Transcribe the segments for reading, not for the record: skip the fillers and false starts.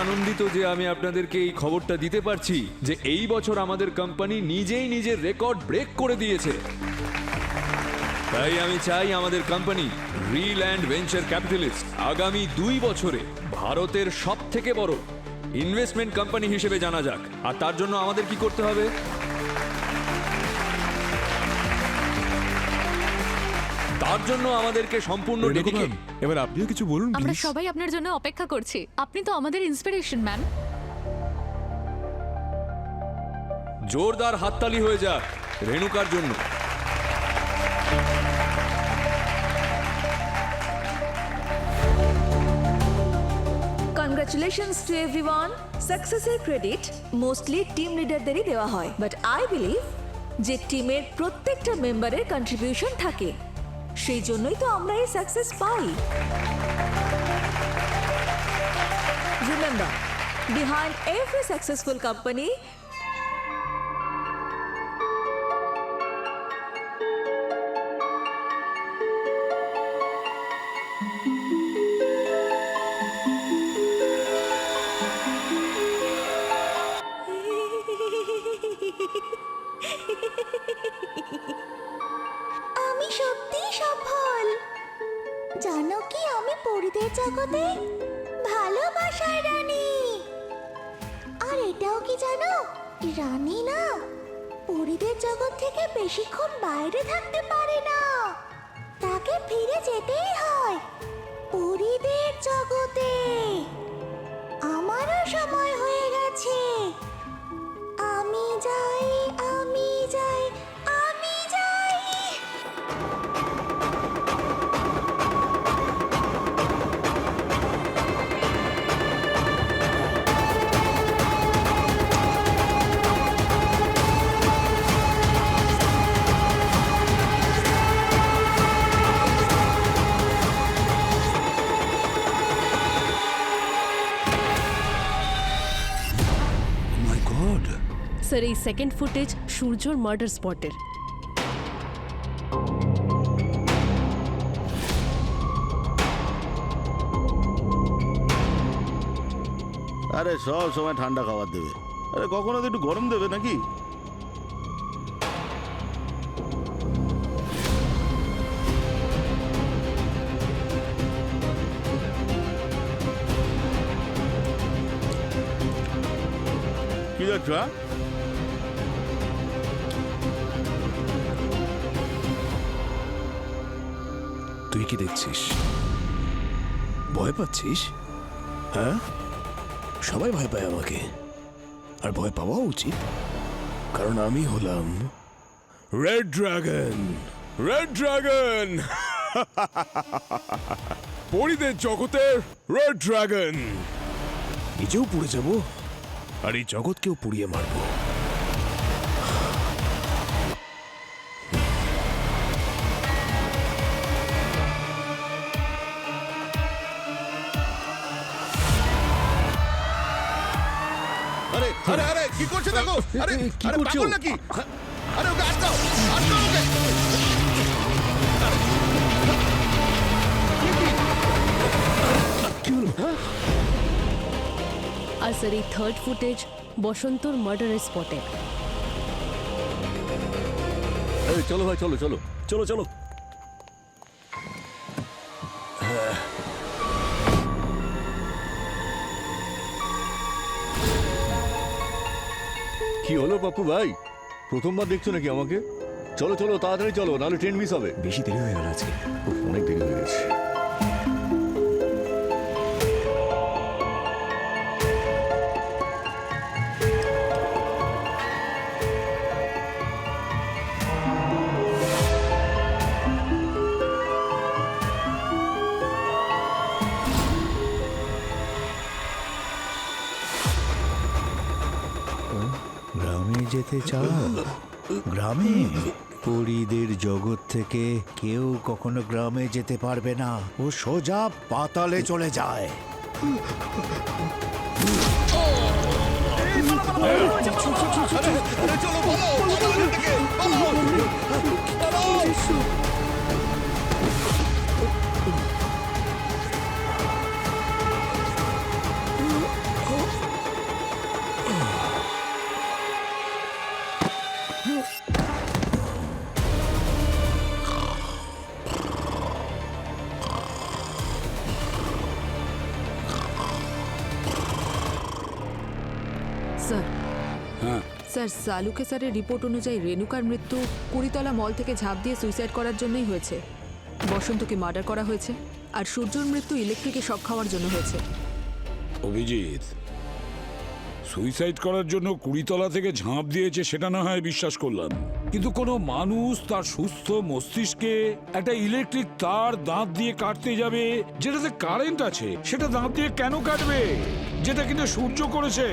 আনন্দিত যে আমি আপনাদেরকে এই খবরটা দিতে পারছি যে এই বছর আমাদের কোম্পানি নিজেই নিজের রেকর্ড ব্রেক করে দিয়েছে। তাই আমি চাই আমাদের company reel and venture capitalist আগামী 2 বছরে ভারতের সবথেকে বড় ইনভেস্টমেন্ট কোম্পানি হিসেবে জানা যাক। আর তার জন্য আমাদের কি করতে হবে? তার জন্য আমাদেরকে সম্পূর্ণ ডেডিকেট। এবার আপনিও কিছু বলুন আমরা please। সবাই আপনার জন্য অপেক্ষা করছি। আপনি তো আমাদের ইন্সপিরেশন ম্যান। জোরদার হাততালি হয়ে যাক রেণুকার জন্য। Congratulations to everyone. সাকসেসের ক্রেডিট মোস্টলি টিম লিডারদেরই দেওয়া হয়, বাট আই বিলিভ যে টিমের প্রত্যেকটা মেম্বারের কন্ট্রিবিউশন থাকে, সেই জন্যই তো আমরা এই সাকসেস পাই। Remember, behind every successful company আমি সত্যি সফল। জানো কি আমি পরিদের জগতে ভালোবাসার রানী। আর এটাও কি জানো, রানী না পরিদের জগৎ থেকে বেশিক্ষণ বাইরে থাকতে পারে না, তাকে ফিরে যেতেই হয় পরিদের জগতে। আমারও সময় হয়ে গেছে। আমি যাই, আমি যাই, আমি যাই। মাই গড, স্যার এই সেকেন্ড ফুটেজ সূর্যর মার্ডার স্পটের। আরে সব সময় ঠান্ডা খাবার দেবে, আরে কখনো তো একটু গরম দেবে নাকি? কি যাচ্ছ? তুই কি দেখছিস? ভয় পাচ্ছিস? হ্যাঁ, সবাই ভয় পায় আমাকে, আর ভয় পাওয়া উচিত, কারণ আমি হলাম রেড ড্রাগন। রেড ড্রাগন, পরিদের জগতের রেড ড্রাগন। নিজেও পুড়ে যাব আর এই জগৎকেও পুড়িয়ে মারবো। আরে আরে আরে কি করছো দেখো? আরে কি আরে করছো? পাগল নাকি? আরে ওকে আটকাও, আটকাও ওকে। আর স্যার এই থার্ড ফুটেজ বসন্তর মার্ডারের স্পটের। এই চলো ভাই, চলো চলো চলো চলো। কি হলো পাপ্পু ভাই, প্রথমবার দেখছো নাকি আমাকে? চলো চলো তাড়াতাড়ি চলো, নাহলে ট্রেন মিস হবে। বেশি দেরি হয়ে গেল আজকে। উফ, অনেক দেরি হয়ে গেছে। গ্রামে যেতে চাও? গ্রামে পরীদের জগৎ থেকে কেউ কখনো গ্রামে যেতে পারবে না, ও সোজা পাতালে চলে যায়। স্যার সালুকে স্যারের রিপোর্ট অনুযায়ী রেণুকার মৃত্যু কুড়িতলা মল থেকে ঝাঁপ দিয়ে সুইসাইড করার জন্যই হয়েছে। বসন্তকে মার্ডার করা হয়েছে, আর সূর্যর মৃত্যু ইলেকট্রিকে শক খাওয়ার জন্য হয়েছে। অভিজিৎ, সুইসাইড করার জন্য কুড়িতলা থেকে ঝাঁপ দিয়েছে সেটা না হয় বিশ্বাস করলাম, কিন্তু কোনো মানুষ তার সুস্থ মস্তিষ্কে একটা ইলেকট্রিক তার দাঁত দিয়ে কাটতে যাবে যেটাতে কারেন্ট আছে, সেটা দাঁত দিয়ে কেন কাটবে, যেটা কিনা সূর্য করেছে?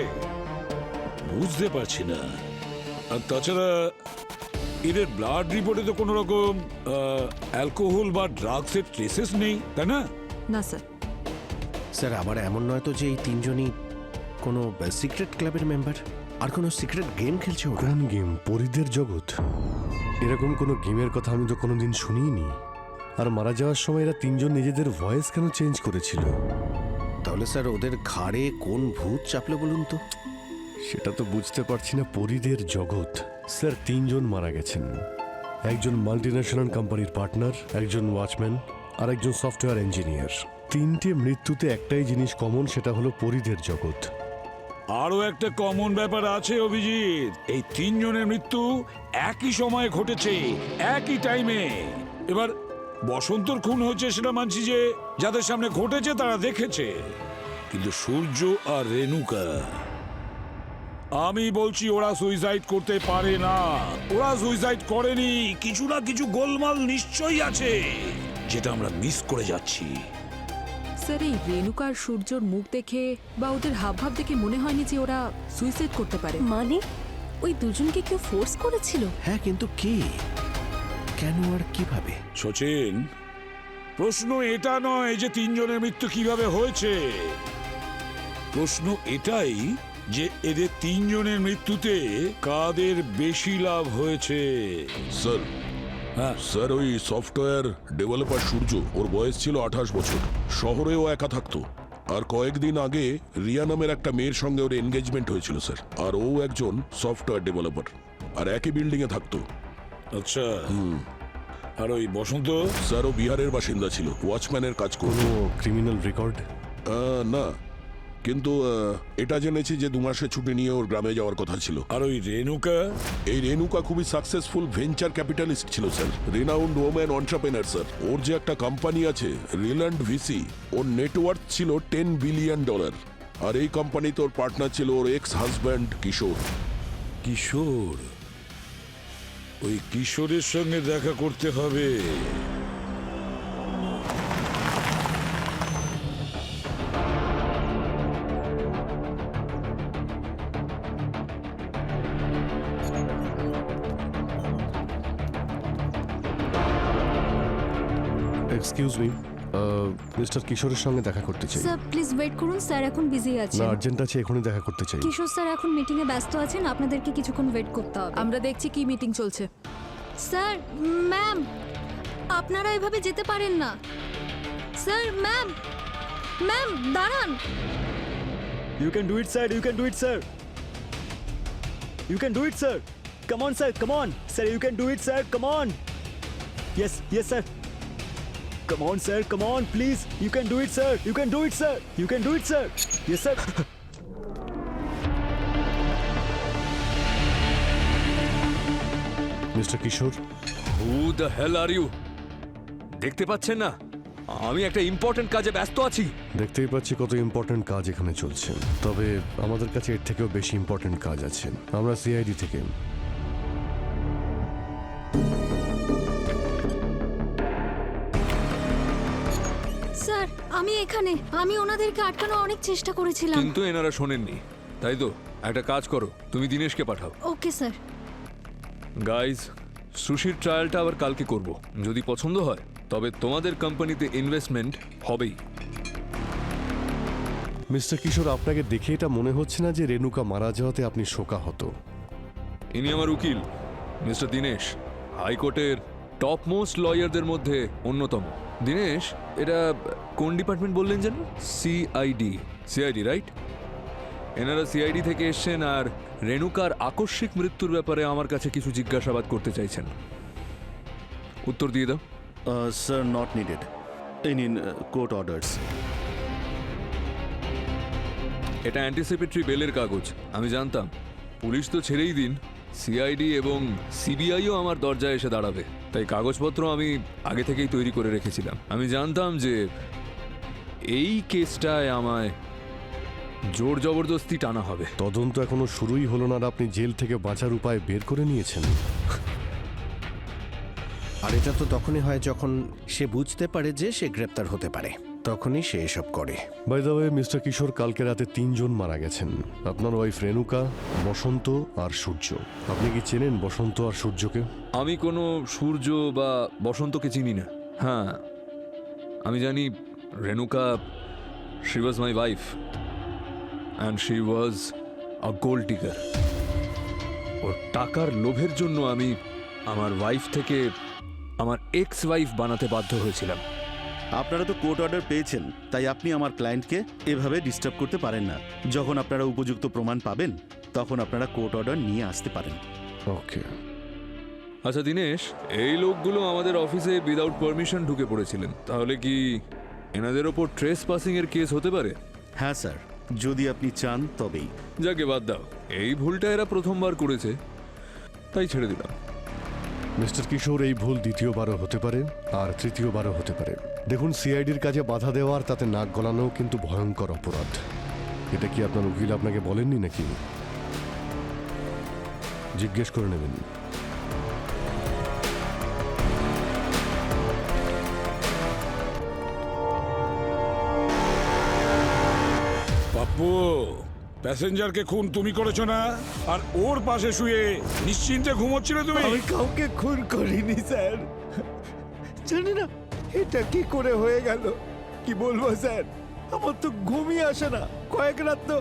বুঝতে পারছি না। আর তাছাড়া এদের ব্লাড রিপোর্টে তো কোনো রকম অ্যালকোহল বা ড্রাগসের ট্রেসেস নেই, তাই না? না স্যার। স্যার আবার এমন নয় তো যে এই তিনজনই কোনো সিক্রেট ক্লাবের মেম্বার আর কোনো সিক্রেট গেম খেলছে? কোন গেম? পরিদের জগৎ? এরকম কোনো গেমের কথা আমি তো কোনোদিন শুনিনি। আর মারা যাওয়ার সময় এরা তিনজন নিজেদের ভয়েস কেন চেঞ্জ করেছিল? তাহলে স্যার ওদের ঘাড়ে কোন ভূত চাপলো বলুন তো? সেটা তো বুঝতে পারছি না। পরিদের জগৎ স্যার, তিনজন মারা গেছেন। একজন মাল্টিন্যাশনাল কোম্পানির পার্টনার, একজন ওয়াচম্যান, আর একজন সফটওয়্যার ইঞ্জিনিয়ার। তিনটে মৃত্যুতে একটাই জিনিস কমন, সেটা হলো পরিদের জগৎ। আরো একটা কমন ব্যাপার আছে অভিজিৎ, এই তিনজনের মৃত্যু একই সময়ে ঘটেছে, একই টাইমে। এবার বসন্তর খুন হয়েছে সেটা মানছি যে যাদের সামনে ঘটেছে তারা দেখেছে, কিন্তু সূর্য আর রেণুকা, আমি বলছি ওরা সুইসাইড করতে পারে না। ওরা সুইসাইড করেনি, কিছু না কিছু গোলমাল নিশ্চয়ই আছে যেটা আমরা মিস করে যাচ্ছি। স্যার, এই রেণুকার সূর্যর মুখ দেখে বা ওদের হাবভাব দেখে মনে হয়নি যে ওরা সুইসাইড করতে পারে। মানে ওই দুজনকে কেউ ফোর্স করেছিল? হ্যাঁ, কিন্তু কে, কেন আর কিভাবে? সচিন, প্রশ্ন এটা নয় যে তিনজনের মৃত্যু কিভাবে হয়েছে, প্রশ্ন এটাই যে এদের তিনজনের মৃত্যুতে কাদের বেশি লাভ হয়েছে। স্যার, হ্যাঁ স্যার, ওই সফটওয়্যার ডেভেলপার সূর্য, ওর বয়স ছিল 28 বছর। শহরেও একা থাকতো। আর কয়েকদিন আগে রিয়া নামের একটা মেয়ের সঙ্গে ওর এনগেজমেন্ট হয়েছিল স্যার। আর ও একজন সফটওয়্যার ডেভেলপার, আর একই বিল্ডিং এ থাকতো। আচ্ছা, আর ওই বসন্ত? স্যার, ও বিহারের বাসিন্দা ছিল, ওয়াচম্যানের কাজ করতো। Criminal record? না, কিন্তু এটা জেনেছি যে 2 মাসের ছুটি নিয়ে ওর গ্রামে যাওয়ার কথা ছিল। আর ওই রেণুকা? এই রেণুকা খুবই সাকসেসফুল ভেঞ্চার ক্যাপিটালিস্ট ছিল sir, renowned woman entrepreneur sir. ওর যে একটা কোম্পানি আছে রিল্যান্ড ভিসি, ওর নেটওয়ার্থ ছিল $10 বিলিয়ন। আর এই কোম্পানিতে ওর পার্টনার ছিল ওর এক্স হাজব্যান্ড কিশোর। কিশোর? ওই কিশোরের সঙ্গে দেখা করতে হবে। এক্সকিউজ মি, মিস্টার কিশোরের সঙ্গে দেখা করতে চাই। স্যার প্লিজ ওয়েট করুন, স্যার এখন বিজি না, আছেন। আর্জেন্ট আছে, এখনই দেখা করতে চাই। কিশোর স্যার এখন মিটিং এ ব্যস্ত আছেন, আপনাদেরকে কিছুক্ষণ ওয়েট করতে হবে। আমরা দেখছি কি মিটিং চলছে। স্যার, ম্যাম, আপনারা এভাবে যেতে পারেন না। স্যার, ম্যাম, ম্যাম দাঁড়ান। You can do it, sir. You can do it, sir. You can do it, sir. Come on, sir. Come on. Sir, you can do it, sir. Come on. Yes, yes, sir. Come on, sir. Come on, please. You can do it, sir. You can do it, sir. You can do it, sir. Yes, sir. Mister Kishore, who the hell are you? দেখতে পাচ্ছেন না আমি একটা important কাজে ব্যস্ত আছি? দেখতেই পাচ্ছি কত ইম্পর্টেন্ট কাজ এখানে চলছে। তবে আমাদের কাছে এর থেকেও বেশি ইম্পর্টেন্ট কাজ আছে। আমরা সিআইডি থেকে। স্যার, আমি এখানে। আমি ওনাদেরকে আটকানোর অনেক চেষ্টা করেছিলাম, কিন্তু এনারা শোনেননি। তাই তো একটা কাজ করো, তুমি দিনেশকে পাঠাও। Okay sir. গাইজ, সুশির ট্রায়ালটা আবার কালকে করব। যদি পছন্দ হয় তবে তোমাদের কোম্পানিতে ইনভেস্টমেন্ট হবেই। মিস্টার কিশোর, আপনাকে দেখে এটা মনে হচ্ছে না যে রেণুকা মারা যাওয়াতে আপনি শোকাহত? ইনি আমার উকিল মিস্টার দীনেশ, হাইকোর্টের টপ মোস্ট লয়ারদের মধ্যে অন্যতম। দীনেশ, এটা কোন ডিপার্টমেন্ট বললেন যেন? সিআইডি। CID, right? এনারা সিআইডি থেকে এসছেন আর রেণুকার আকস্মিক মৃত্যুর ব্যাপারে আমার কাছে কিছু জিজ্ঞাসাবাদ করতে চাইছেন। উত্তর দিয়ে দাও। Sir, not needed. এই নিন কোর্ট অর্ডারস। এটা অ্যান্টিসিপেটরি বেলের কাগজ। আমি জানতাম পুলিশ তো ছেড়েই দিন, সিআইডি এবং সিবিআইও আমার দরজায় এসে দাঁড়াবে। তাই কাগজপত্র আমি আগে থেকেই তৈরি করে রেখেছিলাম। আমি জানতাম যে এই কেসটায় আমায় জোর জবরদস্তি টানা হবে। তদন্ত এখনো শুরুই হলো না আর আপনি জেল থেকে বাঁচার উপায় বের করে নিয়েছেন। আর এটা তো তখনই হয় যখন সে বুঝতে পারে যে সে গ্রেপ্তার হতে পারে, তখনই সে এসব করে। বাই দ্য ওয়ে মিস্টার কিশোর, কালকে রাতে 3 জন মারা গেছেন। আপনার ওয়াইফ রেণুকা, বসন্ত আর সূর্য। আপনি কি চেনেন বসন্ত আর সূর্যকে? আমি কোনো সূর্য বা বসন্তকে চিনি না। হ্যাঁ, আমি জানি Renuka, she was my wife and she was a gold digger. ওর টাকার লোভের জন্য আমি আমার ওয়াইফ থেকে আমার এক্স ওয়াইফ বানাতে বাধ্য হয়েছিলাম। আপনারা তো কোর্ট অর্ডার পেয়েছেন, তাই আপনি আমার ক্লায়েন্টকে এভাবে ডিস্টার্ব করতে পারেন না। যখন আপনারা উপযুক্ত প্রমাণ পাবেন তখন আপনারা কোর্ট অর্ডার নিয়ে আসতে পারেন। ওকে। আচ্ছা দীনেশ, এই লোকগুলো আমাদের অফিসে উইদাউট পারমিশন ঢুকে পড়েছিলেন, তাহলে কি এনাদের ওপর ট্রেস পাসিং এর কেস হতে পারে? হ্যাঁ স্যার, যদি আপনি চান তবেই। যাকে বাদ দাও, এই ভুলটা এরা প্রথমবার করেছে, তাই ছেড়ে দিলাম। মিস্টার কিশোর, এই ভুল দ্বিতীয়বারও হতে পারে আর তৃতীয়বারও হতে পারে। দেখুন, সিআইডির কাজে বাধা দেওয়ার, তাতে নাক গলানো কিন্তু ভয়ঙ্কর অপরাধ। এটা কি আপনার উকিল আপনাকে বলেননি নাকি? জিজ্ঞেস করে নেবেন। পাপ্পু, প্যাসেঞ্জারকে খুন তুমি করেছো না? আর ওর পাশে শুয়ে নিশ্চিন্তে ঘুমোচ্ছিলে তুমি? আমি কাউকে খুন করিনি স্যার। জানি না এটা কি করে হয়ে গেল, কি বলবো স্যার। আমার তো ঘুমিয়ে আসে না, কয়েক রাত তো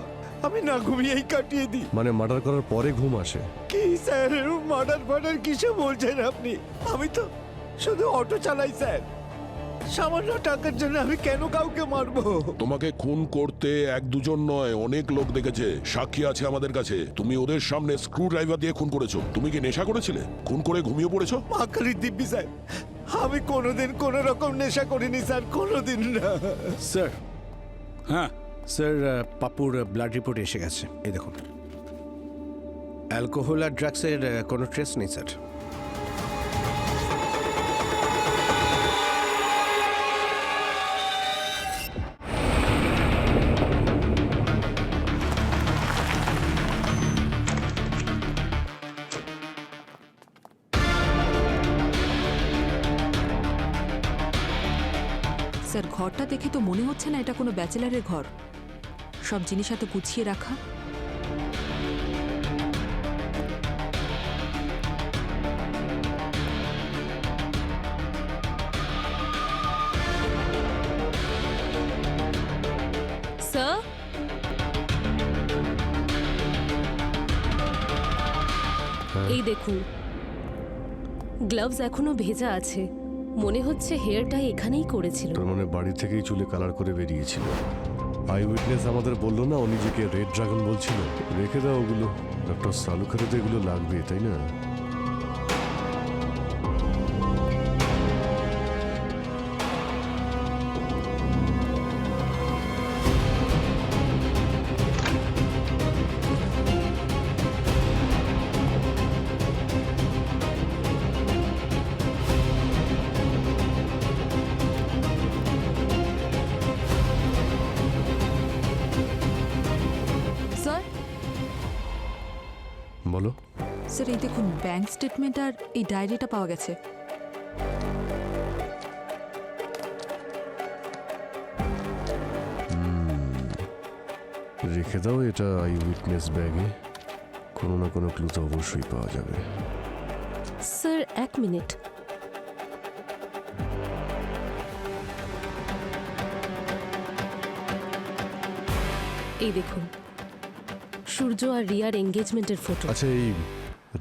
আমি না ঘুমিয়েই কাটিয়ে দিই। মানে মার্ডার করার পরে ঘুম আসে? কি স্যার, মার্ডার কিসে বলছেন আপনি? আমি তো শুধু অটো চালাই স্যার। সামান্য টাকার জন্য আমি কেন কাউকে মারবো? তোমাকে খুন করতে 1-2 নয়, অনেক লোক দেখেছে, সাক্ষী আছে আমাদের কাছে। তুমি ওদের সামনে স্ক্রু ড্রাইভার দিয়ে খুন করেছো। তুমি কি নেশা করেছিলে? খুন করে ঘুমিয়ে পড়েছো? মাকারি দিব্যি স্যার, আমি কোনোদিন কোনো রকম নেশা করিনি স্যার, কোনোদিন না স্যার। হ্যাঁ স্যার, পাপুর ব্লাড রিপোর্ট এসে গেছে, এই দেখুন। অ্যালকোহল আর ড্রাগসের কোনো ট্রেস নেই স্যার। স্যার, ঘরটা দেখে তো মনে হচ্ছে না এটা কোনো ব্যাচেলারের ঘর। সব জিনিস এত গুছিয়ে রাখা। স্যার, এই দেখুন, গ্লাভস এখনো ভেজা আছে। মনে হচ্ছে হেয়ারটা এখানেই করেছিল। তার মানে বাড়ি থেকেই চুলে কালার করে বেরিয়েছিল। আই উইটনেস আমাদের বললো না ও নিজেকে রেড ড্রাগন বলছিল। রেখে দাও ওগুলো, ডক্টর সালুখারে তো এগুলো লাগবে, তাই না? স্যার, বলো। স্যার এই দেখুন, ব্যাংক স্টেটমেন্ট আর এই ডায়েরিটা পাওয়া গেছে। রেখে দাও এটা আই উইটনেস ব্যাগে, কোনো না কোনো ক্লু তো অবশ্যই পাওয়া যাবে। Sir, 1 minute. এই দেখুন, সূর্য আর রিয়ার এঙ্গেজমেন্টের ফটো। আচ্ছা, এই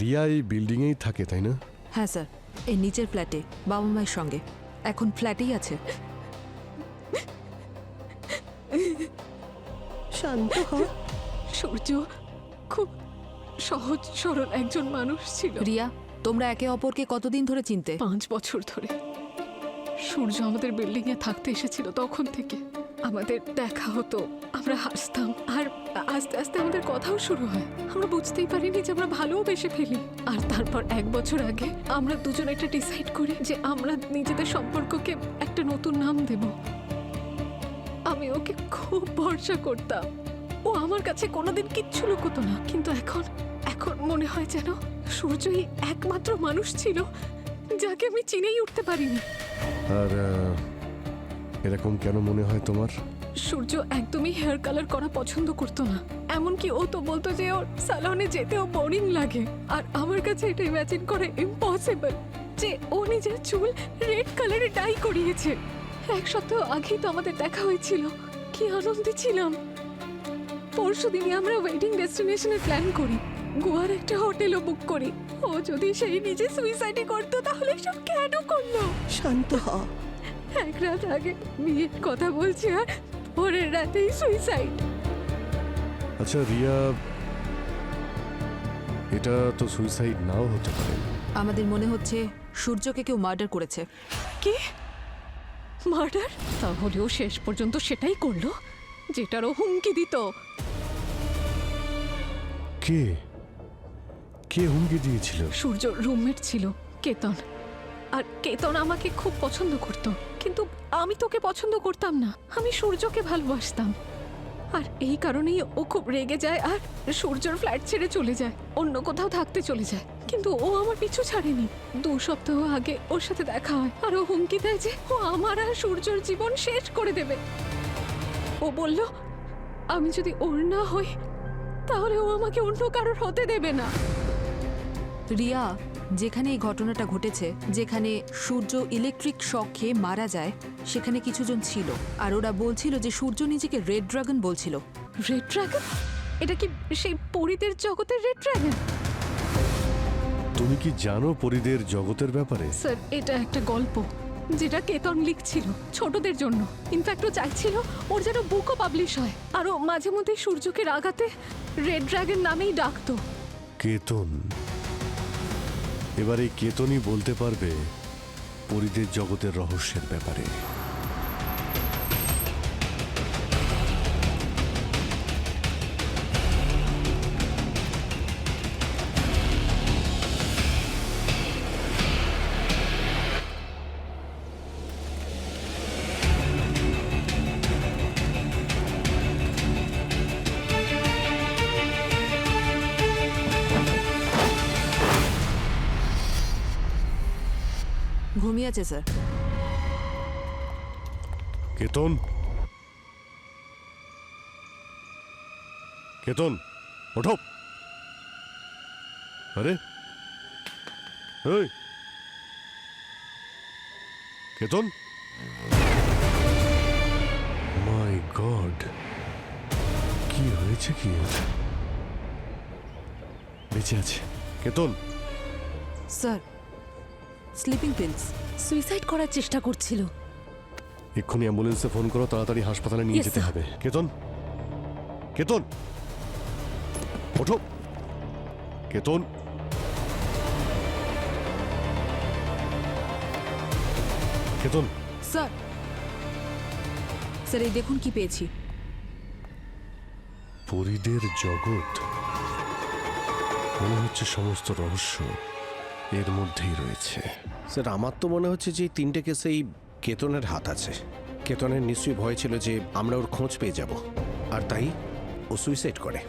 রিয়া এই বিল্ডিংয়েই থাকে, তাই না? হ্যাঁ স্যার, এই নিচের ফ্ল্যাটে বাবা মায়ের সঙ্গে। এখন ফ্ল্যাটেই আছে। শান্ত হ। সূর্য খুব সহজ সরল একজন মানুষ ছিল। রিয়া, তোমরা একে অপরকে কতদিন ধরে চিনতে? 5 বছর ধরে। সূর্য আমাদের বিল্ডিং এ থাকতে এসেছিল তখন থেকে। আমাদের দেখা হতো, আমরা হাসতাম, আর আস্তে আস্তে আমাদের কথাও শুরু হয়। আমরা বুঝতেই পারিনি যে আমরা ভালোবেসে ফেলি। আর তারপর 1 বছর আগে আমরা দুজন একটা ডিসাইড করি যে আমরা নিজেদের সম্পর্ককে একটা নতুন নাম দেব। আমি ওকে খুব ভরসা করতাম, ও আমার কাছে কোনোদিন কিচ্ছু লুকোতো না। কিন্তু এখন মনে হয় যেন সূর্যই একমাত্র মানুষ ছিল যাকে আমি চিনেই উঠতে পারিনি। আর এরকম কেন মনে হয় তোমার? সূর্য একদমই হেয়ার কালার করা পছন্দ করতো না, এমনকি ও তো বলতো যে ওর সালনে যেতেও বোরিং লাগে। আর আমার কাছে এটা ইমাজিন করা ইম্পসিবল যে ও নিজের চুল রেড কালারে ডাই করিয়েছে। 1 সপ্তাহ আগেই তো আমাদের দেখা হয়েছিল, কি আনন্দে ছিলাম। পরশুদিনই আমরা ওয়েডিং ডেস্টিনেশনের প্ল্যান করি, গোয়ার একটা হোটেলও বুক করি। ও যদি সেই নিজে সুইসাইডই করতো তাহলে সব কেন করলো? শান্ত হ। 1 রাত আগে বিয়ের কথা বলছে আর পরের রাতেই সুইসাইড। আচ্ছা রিয়া, এটা তো সুইসাইড নাও হতে পারে। আমাদের মনে হচ্ছে সূর্যকে কেউ মার্ডার করেছে। কি মার্ডার? তাহলেও শেষ পর্যন্ত সেটাই করলো যেটারও হুমকি দিত। কে কে হুমকি দিয়েছিল? সূর্য রুমমেট ছিল কেতন, আর কেতন আমাকে খুব পছন্দ করত, কিন্তু আমি তোকে পছন্দ করতাম না। আমি সূর্যকে ভালোবাসতাম, আর এই কারণেই ও খুব রেগে যায় আর সূর্যর ফ্ল্যাট ছেড়ে চলে যায়, অন্য কোথাও থাকতে চলে যায়। কিন্তু ও আমার পিছু ছাড়েনি। 2 সপ্তাহ আগে ওর সাথে দেখা হয়, আর ও হুমকি দেয় যে ও আমার আর সূর্যর জীবন শেষ করে দেবে। ও বলল আমি যদি ওর না হই তাহলে ও আমাকে অন্য কারোর হতে দেবে না। রিয়া, যেখানে এই ঘটনাটা ঘটেছে, যেখানে সূর্য ইলেকট্রিক শক খেয়ে মারা যায়, সেখানে কিছুজন ছিল, আর ওরা বলছিল যে সূর্য নিজেকে রেড ড্রাগন বলছিল। Red dragon? এটা কি সেই পরীদের জগতের রেড ড্রাগন? তুমি কি জানো পরীদের জগতের ব্যাপারে? স্যার, এটা একটা গল্প যেটা কেতন লিখছিল ছোটদের জন্য। ইনফ্যাক্ট ও চাইছিল ওর যেন বুকও পাবলিশ হয়, আর ও মাঝে মধ্যে সূর্যকে রাগাতে রেড ড্রাগন নামেই ডাকতো। কেতন? এবার এই কেতনই বলতে পারবে পরীদের জগতের রহস্যের ব্যাপারে। ঘুমিয়ে আছে স্যার। কেতন, কেতন ওঠো। আরে এই কেতন, মাই গড, কি হয়েছে? কি বেঁচে আছে Ketan? Sir, sleeping pills. Suicide করার চেষ্টা করছিল। এক্ষুনি অ্যাম্বুলেন্সে ফোন করো, তাড়াতাড়ি হাসপাতালে নিয়ে Yes, যেতে sir. হবে। কেতন, কেতন ওঠো। কেতন, কেতন। স্যার, স্যার এই দেখুন কি পেয়েছি। পরীদের জগৎ, মনে হচ্ছে সমস্ত রহস্য এর মধ্যেই রয়েছে। স্যার, আমার তো মনে হচ্ছে যে এই 3টে কেসেই কেতনের হাত আছে। কেতনের নিশ্চয়ই ভয় ছিল যে আমরা ওর খোঁজ পেয়ে যাব, আর তাই ও সুইসাইড করে।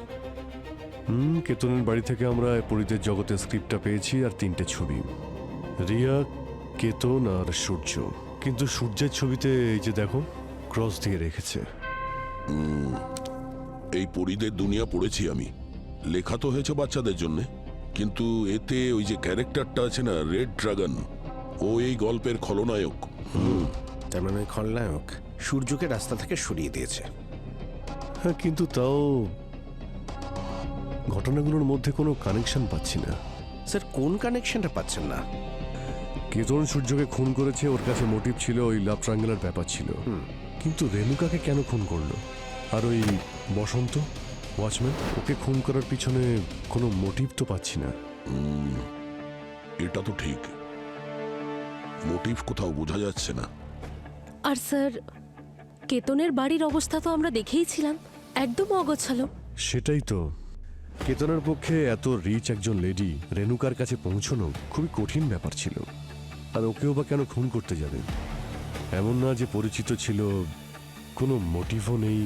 কেতনের বাড়ি থেকে আমরা পরীদের জগতের স্ক্রিপ্টটা পেয়েছি আর 3টে ছবি, রিয়া, কেতন আর সূর্য। কিন্তু সূর্যের ছবিতে এই যে দেখো, ক্রস দিয়ে রেখেছে। এই পরীদের দুনিয়া পড়েছি আমি, লেখা তো হয়েছে বাচ্চাদের জন্য, কিন্তু এতে ওই যে ক্যারেক্টারটা আছে না, রেড ড্রাগন, ও এই গল্পের খলনায়ক। তার মানে খলনায়ক সূর্যকে রাস্তা থেকে সরিয়ে দিয়েছে। হ্যাঁ, কিন্তু তাও ঘটনাগুলোর মধ্যে কোনো কানেকশন পাচ্ছি না। স্যার, কোন কানেকশনটা পাচ্ছেন না? কেতন সূর্যকে খুন করেছে, ওর কাছে মোটিভ ছিল, ওই লাভ ট্রায়াঙ্গেলের ব্যাপার ছিল। কিন্তু রেণুকাকে কেন খুন করলো? আর ওই বসন্ত ওয়াচম্যান, ওকে খুন করার পিছনে কোনো মোটিভ তো পাচ্ছি না। এটা তো ঠিক, মোটিভ কোথাও বোঝা যাচ্ছে না। আর স্যার, কেতনের বাড়ির অবস্থা তো আমরা দেখেইছিলাম, একদম অগোছালো। সেটাই তো, কেতনের পক্ষে এত রিচ একজন লেডি রেণুকার কাছে পৌঁছানো খুবই কঠিন ব্যাপার ছিল। আর ওকেও বা কেন খুন করতে যাবে? এমন না যে পরিচিত ছিল, কোনো মোটিভও নেই।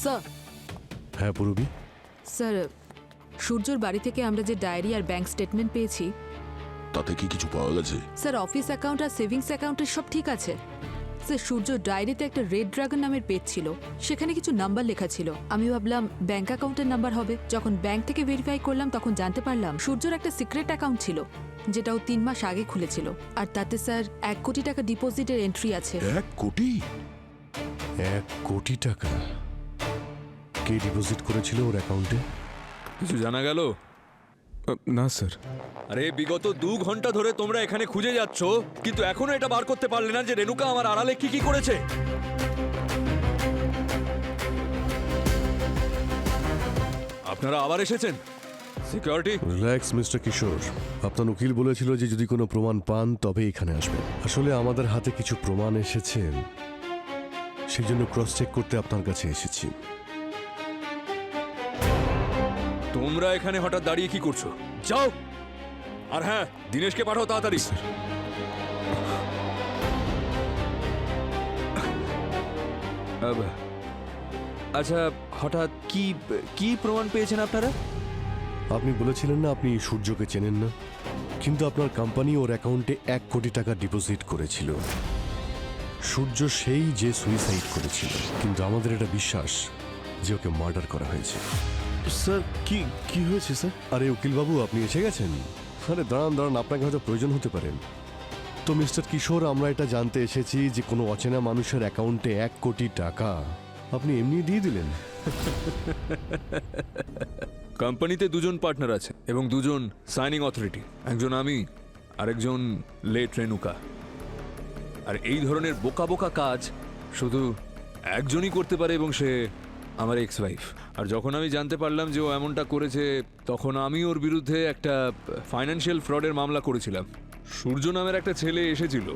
স্যার, হ্যাঁ পূরবী, স্যার সূর্যর বাড়ি থেকে আমরা যে ডায়েরি আর ব্যাংক স্টেটমেন্ট পেয়েছি, তাতে কি কিছু পাওয়া গেছে? স্যার অফিস অ্যাকাউন্ট আর সেভিংস অ্যাকাউন্টের সব ঠিক আছে। স্যার সূর্য ডায়েরিতে একটা রেড ড্রাগন নামের পেজ ছিল, সেখানে কিছু নাম্বার লেখা ছিল। আমি ভাবলাম ব্যাংক অ্যাকাউন্টের নাম্বার হবে। যখন ব্যাংক থেকে ভেরিফাই করলাম তখন জানতে পারলাম সূর্যর একটা সিক্রেট অ্যাকাউন্ট ছিল, যেটাও 3 মাস আগে খুলেছিল। আর তাতে স্যার 1 কোটি টাকা ডিপোজিটের এন্ট্রি আছে। 1 কোটি? 1 কোটি টাকা কে ডিপোজিট করেছিল ওর অ্যাকাউন্টে? কিছু জানা গেল? না স্যার। আরে বিগত 2 ঘন্টা ধরে তোমরা এখানে খুঁজে যাচ্ছ, কিন্তু এখনো এটা বার করতে পারলে না যে রেণুকা আমার আড়ালে কি কি করেছে। আপনারা আবার এসেছেন? সিকিউরিটি, রিল্যাক্স মিস্টার কিশোর, আপনার উকিল বলেছিল যে যদি কোনো প্রমাণ পান তবে এখানে আসবেন। আসলে আমাদের হাতে কিছু প্রমাণ এসেছে, সেই জন্য ক্রস চেক করতে আপনার কাছে এসেছি। তোমরা এখানে হঠাৎ দাঁড়িয়ে কি করছো? যাও। আর হ্যাঁ, দিনেশকে পাঠাও তাড়াতাড়ি। আচ্ছা, হঠাৎ কি কি প্রমাণ পেয়েছেন আপনারা? আপনি বলেছিলেন না আপনি সূর্যকে চেনেন না, কিন্তু আপনার কোম্পানি ওর অ্যাকাউন্টে 1 কোটি টাকা ডিপোজিট করেছিল। সূর্য সেই যে সুইসাইড করেছিল, কিন্তু আমাদের এটা বিশ্বাস যে ওকে মার্ডার করা হয়েছে। স্যার কি কি হয়েছে স্যার? আরে উকিলবাবু, আপনি এসে গেছেন? আরে দাঁড়ান দাঁড়ান, আপনাকে হয়তো প্রয়োজন হতে পারেন। তো মিস্টার কিশোর, আমরা এটা জানতে এসেছি যে কোনো অচেনা মানুষের অ্যাকাউন্টে 1 কোটি টাকা আপনি এমনি দিয়ে দিলেন। কোম্পানিতে 2 জন পার্টনার আছে এবং 2 জন সাইনিং অথরিটি, একজন আমি আর একজন লেট রেণুকা। আর এই ধরনের বোকা বোকা কাজ শুধু একজনই করতে পারে এবং সে আমার এক্স ওয়াইফ। আর যখন আমি জানতে পারলাম যে ও এমনটা করেছে, তখন আমি ওর বিরুদ্ধে একটা ফাইন্যান্সিয়াল ফ্রডের মামলা করেছিলাম। সূর্য নামের একটা ছেলে এসেছিল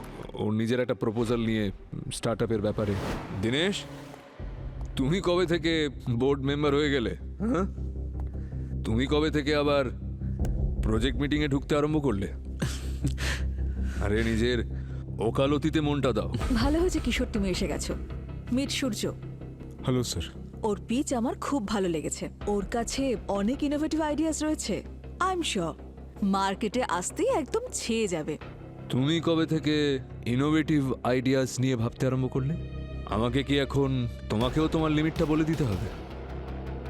ওর নিজের একটা প্রপোজাল নিয়ে স্টার্ট আপের ব্যাপারে। দিনেশ, তুমি কবে থেকে বোর্ড মেম্বার হয়ে গেলে? হ্যাঁ, তুমি কবে থেকে আবার প্রজেক্ট মিটিংয়ে ঢুকতে আরম্ভ করলে? আরে নিজের ওকালতিতে মনটা দাও। ভালো হয়েছে কিশোর তুমি এসে গেছো। মিট সূর্য। Hello sir. ওর পিচ আমার খুব ভালো লেগেছে। ওর কাছে অনেক ইনোভেটিভ আইডিয়াস রয়েছে। আই এম শিওর মার্কেটে আসতেই একদম ছেয়ে যাবে। তুমি কবে থেকে ইনোভেটিভ আইডিয়াস নিয়ে ভাবতে আরম্ভ করলে? আমাকে কি এখন তোমাকেও তোমার লিমিটটা বলে দিতে হবে?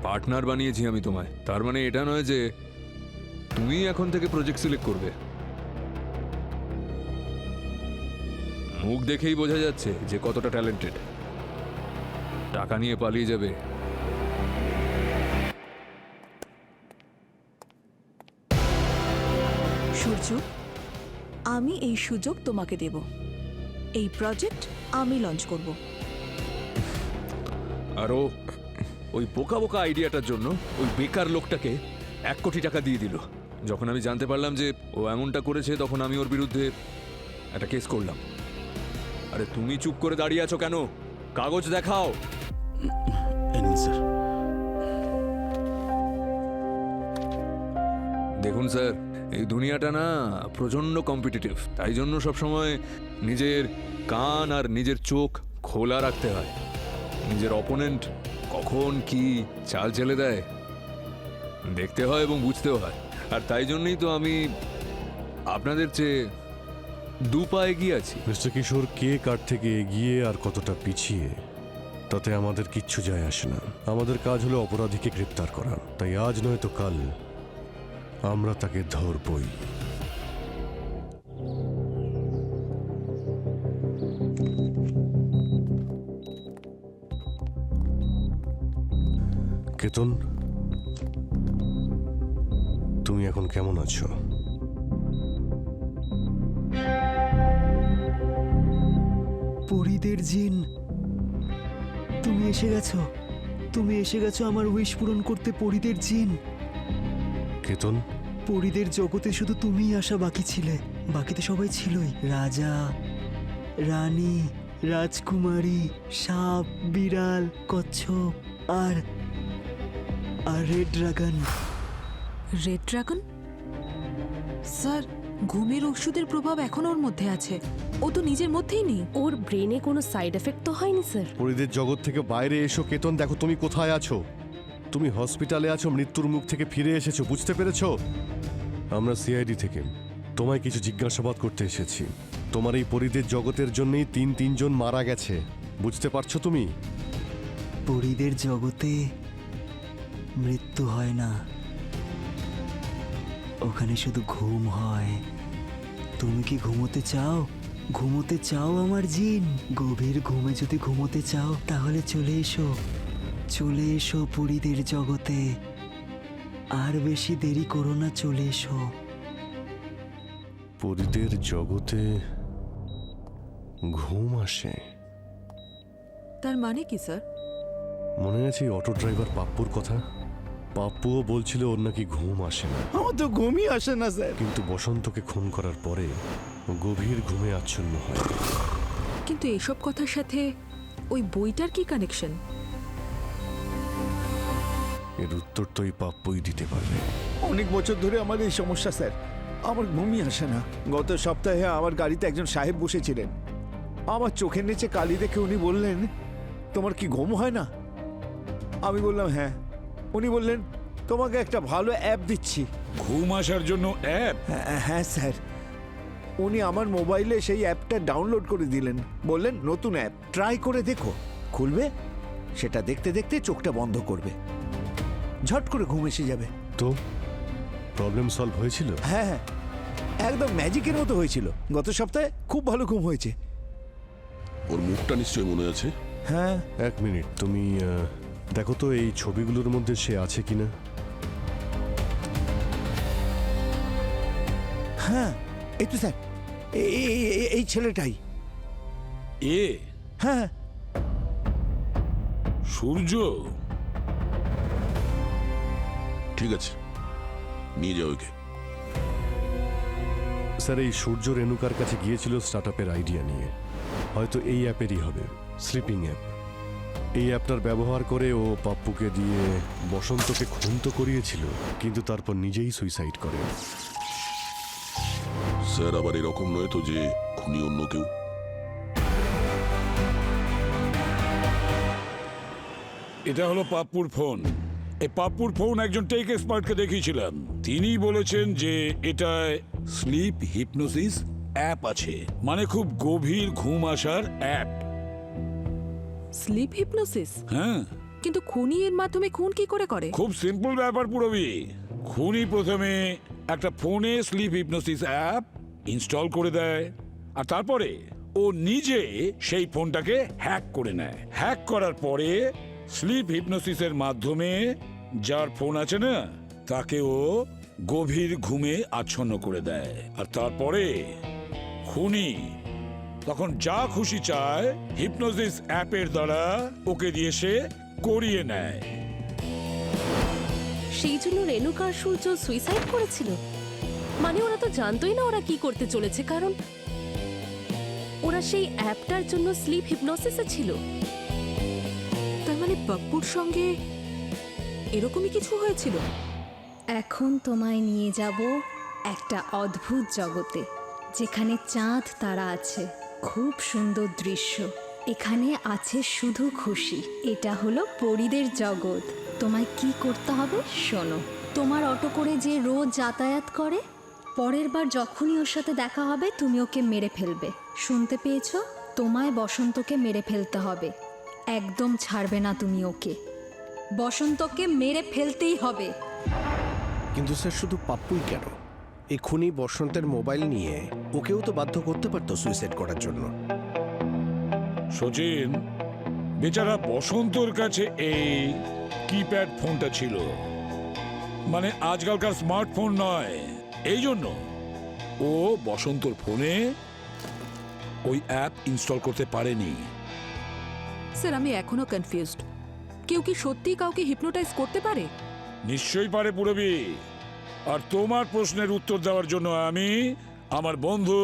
পার্টনার বানিয়েছি আমি তোমায়, তার মানে এটা নয় যে তুমি এখন থেকে প্রজেক্ট সিলেক্ট করবে। মুখ দেখেই বোঝা যাচ্ছে যে কতটা ট্যালেন্টেড। টাকা নিয়ে পালিয়ে যাবে। সূর্য, আমি এই সুযোগ তোমাকে দেব। এই প্রজেক্ট আমি লঞ্চ করব। আর ওই বোকা বোকা আইডিয়াটার জন্য ওই বেকার লোকটাকে 1 কোটি টাকা দিয়ে দিল। যখন আমি জানতে পারলাম যে ও এমনটা করেছে, তখন আমি ওর বিরুদ্ধে একটা কেস করলাম। আরে তুমি চুপ করে দাঁড়িয়ে আছো কেন? কাগজ দেখাও। স্যার দেখুন স্যার, এই দুনিয়াটা না প্রচন্ড কম্পিটিটিভ, তাই জন্য সবসময় নিজের কান আর নিজের চোখ খোলা রাখতে হয়। নিজের অপোনেন্ট কখন কি চাল চেলে দেয় দেখতে হয় এবং বুঝতেও হয়। আর তাই জন্যই তো আমি আপনাদের চেয়ে 2 পা এগিয়ে আছি। মিস্টার কিশোর, কে কার থেকে এগিয়ে আর কতটা পিছিয়ে তাতে আমাদের কিচ্ছু যায় আসে না। আমাদের কাজ হলো অপরাধীকে গ্রেপ্তার করা, তাই আজ নয় তো কাল আমরা তাকে ধরবই। কেতন, তুমি এখন কেমন আছো? পরিদের জিন, তুমি এসে গেছো। তুমি এসে গেছো আমার উইশ পূরণ করতে, পরিদের জিন। কেতন, পরিদের জগতে শুধু তুমিই আসা বাকি ছিলে, বাকিতে সবাই ছিলই। রাজা, রানী, রাজকুমারী, সাপ, বিড়াল, কচ্ছপ আর red dragon. Red dragon? Sir, ঘুমের ওষুধের প্রভাব এখন ওর মধ্যে আছে। ও তো নিজের মধ্যেই নেই। ওর ব্রেনে কোনো সাইড এফেক্ট তো হয়নি স্যার? পরিদের জগৎ থেকে বাইরে এসো কেতন, দেখো তুমি কোথায় আছো। তুমি হসপিটালে আছো, মৃত্যুর মুখ থেকে ফিরে এসেছো, বুঝতে পেরেছো? আমরা সিআইডি থেকে তোমায় কিছু জিজ্ঞাসাবাদ করতে এসেছি। তোমার এই পরিদের জগতের জন্যই তিনজন মারা গেছে, বুঝতে পারছো তুমি? পরীদের জগতে মৃত্যু হয় না, ওখানে শুধু ঘুম হয়। তুমি কি ঘুমোতে চাও? ঘুমোতে চাও আমার জিন? গভীর ঘুমে যদি ঘুমোতে চাও তাহলে চলে এসো, চলে এসো পরীদের জগতে। আর বেশি দেরি করো না, চলে এসো। পরিদের জগতে ঘুম আসে? তার মানে কি স্যার? মনে আছে অটো ড্রাইভার পাপ্পুর কথা? পাপ্পুও বলছিল ওর নাকি ঘুম আসে না। আমার তো ঘুমই আসে না স্যার। কিন্তু বসন্তকে খুন করার পরে ও গভীর ঘুমে আচ্ছন্ন হয়। কিন্তু এসব কথার সাথে ওই বইটার কি কানেকশন? এর উত্তর তো এই পাপ্পুই দিতে পারবে। অনেক বছর ধরে আমার এই সমস্যা স্যার, আমার ঘুমই আসে না। গত সপ্তাহে আমার গাড়িতে একজন সাহেব বসেছিলেন, আমার চোখের নিচে কালি দেখে উনি বললেন, তোমার কি ঘুম হয় না? আমি বললাম হ্যাঁ। উনি বললেন, তোমাকে একটা ভালো অ্যাপ দিচ্ছি। ঘুম আসার জন্য অ্যাপ? হ্যাঁ স্যার। উনি আমার মোবাইলে সেই অ্যাপটা ডাউনলোড করে দিলেন, বললেন নতুন অ্যাপ, ট্রাই করে দেখো। খুলবে, সেটা দেখতে দেখতে চোখটা বন্ধ করবে, ঝট করে ঘুম এসে যাবে। তো প্রবলেম সলভ হয়েছিল? হ্যাঁ হ্যাঁ, একদম ম্যাজিকের মতো হয়েছিল। গত সপ্তাহে খুব ভালো ঘুম হয়েছে। ওর মুখটা নিশ্চয়ই মনে আছে। হ্যাঁ। এক মিনিট, তুমি দেখো তো এই ছবিগুলোর মধ্যে সে আছে কিনা। হ্যাঁ, এই তো স্যার, এই ছেলেটাই। এ? হ্যাঁ। সূর্য? ঠিক আছে, নিয়ে যাও ওকে। স্যার, এই সূর্য রেণুকার কাছে গিয়েছিল স্টার্টআপের আইডিয়া নিয়ে। হয়তো এই অ্যাপেরই হবে, স্লিপিং অ্যাপ। এই অ্যাপটার ব্যবহার করে ও পাপ্পুকে দিয়ে বসন্তকে খুন তো করিয়েছিল, কিন্তু তারপর নিজেই সুইসাইড করে। স্যার, আবার এরকম নয় তো যে খুনি অন্য কেউ? এটা হলো পাপ্পুর ফোন। এই পাপ্পুর ফোন একজন টেক এক্সপার্টকে দেখিয়েছিলাম। তিনি বলেছেন যে এটায় স্লিপ হিপনোসিস অ্যাপ আছে, মানে খুব গভীর ঘুম আসার অ্যাপ। Slip hypnosis? হ্যাঁ। কিন্তু খুনি এর মাধ্যমে খুন কি করে করে? খুব সিম্পল ব্যাপার পুরবি। খুনি প্রথমে একটা ফোনে স্লিপ হিপনোসিস অ্যাপ ইনস্টল করে দেয়, আর তারপরে ও নিজে সেই ফোনটাকে হ্যাক করে নেয়। হ্যাক করার পরে স্লিপ হিপনোসিসের মাধ্যমে যার ফোন আছে না, তাকে ও গভীর ঘুমে আচ্ছন্ন করে দেয়। আর তারপরে খুনি তখন যা খুশি চায় হিপনোসিস অ্যাপের দ্বারা ওকে দিয়ে সে করিয়ে নেয়। সেই জন্য রেণুকা আর সূর্য সুইসাইড করেছিল? মানে ওরা তো জানতোই না ওরা কি করতে চলেছে, কারণ ওরা সেই অ্যাপটার জন্য স্লিপ হিপনোসিসে ছিল। তার মানে পাপ্পুর সঙ্গে এরকমই কিছু হয়েছিল। এখন তোমায় নিয়ে যাব একটা অদ্ভুত জগতে, যেখানে চাঁদ তারা আছে, খুব সুন্দর দৃশ্য। এখানে আছে শুধু খুশি। এটা হলো পরীদের জগৎ। তোমায় কি করতে হবে শোনো। তোমার অটো করে যে রোজ যাতায়াত করে, পরের বার যখনই ওর সাথে দেখা হবে তুমি ওকে মেরে ফেলবে। শুনতে পেয়েছো? তোমায় বসন্তকে মেরে ফেলতে হবে, একদম ছাড়বে না তুমি ওকে। বসন্তকে মেরে ফেলতেই হবে। কিন্তু স্যার, শুধু পাপ্পুই কেন? এক্ষুনি বসন্তের মোবাইল নিয়ে ওকেও তো বাধ্য করতে পারতো সুইসাইড করার জন্য। সচিন, বেচারা বসন্তর কাছে এই কিপ্যাড ফোনটা ছিল, মানে আজকালকার স্মার্টফোন নয়। এই জন্য ও বসন্তর ফোনে ওই অ্যাপ ইনস্টল করতে পারেনি। স্যার, আমি এখনো কনফিউজড। কেউ কি সত্যি কাউকে হিপনোটাইজ করতে পারে? নিশ্চয়ই পারে পুরবি। আর তোমার প্রশ্নের উত্তর দেওয়ার জন্য আমি আমার বন্ধু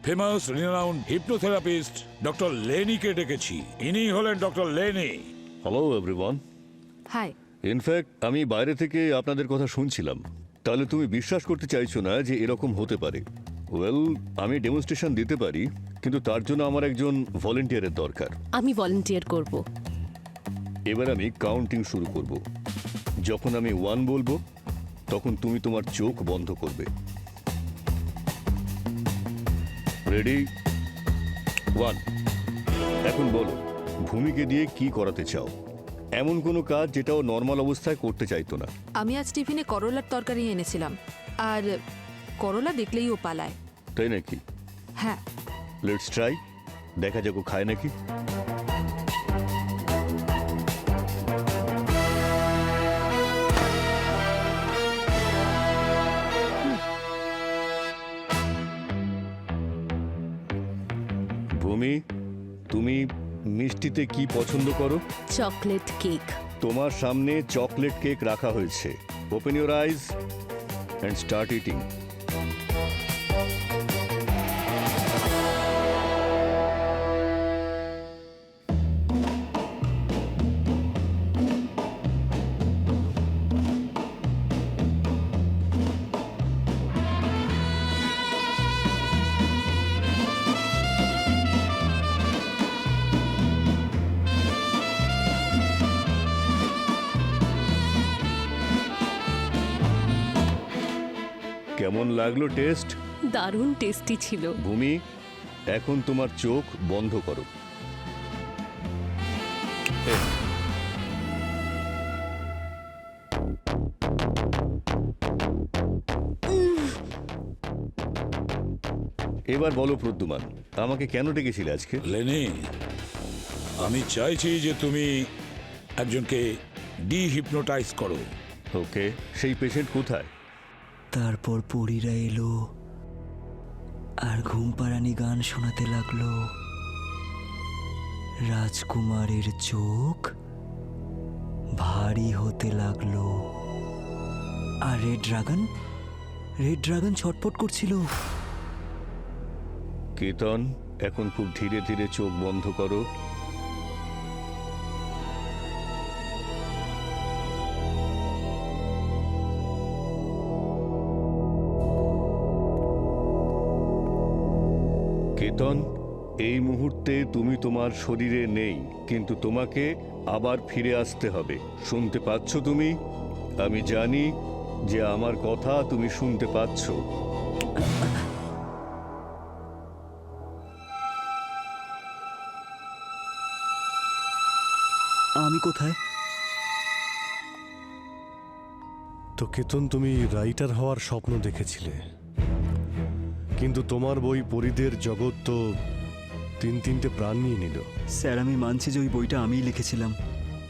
ফেমাস রিনাউন্ড হিপনোথেরাপিস্ট ডক্টর লেনিকে ডেকেছি। ইনি হলেন doctor Lenny. Hello everyone. Hi. In fact আমি বাইরে থেকে আপনাদের কথা শুনছিলাম। তাহলে তুমি বিশ্বাস করতে চাইছো না যে এরকম হতে পারে? ওয়েল, আমি ডেমনস্ট্রেশন দিতে পারি, কিন্তু তার জন্য আমার একজন ভলেন্টিয়ারের দরকার। আমি ভলেন্টিয়ার করব। এবার আমি কাউন্টিং শুরু করব। যখন আমি 1 বলবো তখন তুমি তোমার চোখ বন্ধ করবে। রেডি? 1। এখন বলো, ভূমিকে দিয়ে কি করাতে চাও? এমন কোনো কাজ যেটা ও নর্মাল অবস্থায় করতে চাইতো না। আমি আজ টিফিনে করলার তরকারি এনেছিলাম, আর করলা দেখলেই ও পালায়। তাই নাকি? হ্যাঁ। লেটস ট্রাই, দেখা যাক ও খায় নাকি। ভূমি, তুমি মিষ্টিতে কি পছন্দ করো? Chocolate cake. তোমার সামনে চকলেট কেক রাখা হয়েছে। Open your eyes and start eating. কেমন লাগলো টেস্ট? দারুণ টেস্টি ছিল। ভূমি, এখন তোমার চোখ বন্ধ করো। এবার বলো প্রদ্যুমান, আমাকে কেন ডেকেছিলে আজকে? লেনি, আমি চাইছি যে তুমি একজনকে ডিহিপনোটাইজ করো। ওকে, সেই পেশেন্ট কোথায়? তারপর পরীরা এলো আর ঘুমপাড়ানি গান শোনাতে লাগলো। রাজকুমারের চোখ ভারী হতে লাগলো, আর রেড ড্রাগন ছটফট করছিল। কেতন, এখন খুব ধীরে ধীরে চোখ বন্ধ করো। কেতন, এই মুহূর্তে তুমি তোমার শরীরে নেই, কিন্তু তোমাকে আবার ফিরে আসতে হবে। শুনতে পাচ্ছ তুমি? আমি জানি যে আমার কথা তুমি শুনতে পাচ্ছ। আমি কোথায়? তো কেতন, তুমি রাইটার হওয়ার স্বপ্ন দেখেছিলে, কিন্তু তোমার বই পরীদের জগৎ তো 3-3টে প্রাণ নিয়ে নিল। স্যার, আমি মানছি যে ওই বইটা আমিই লিখেছিলাম,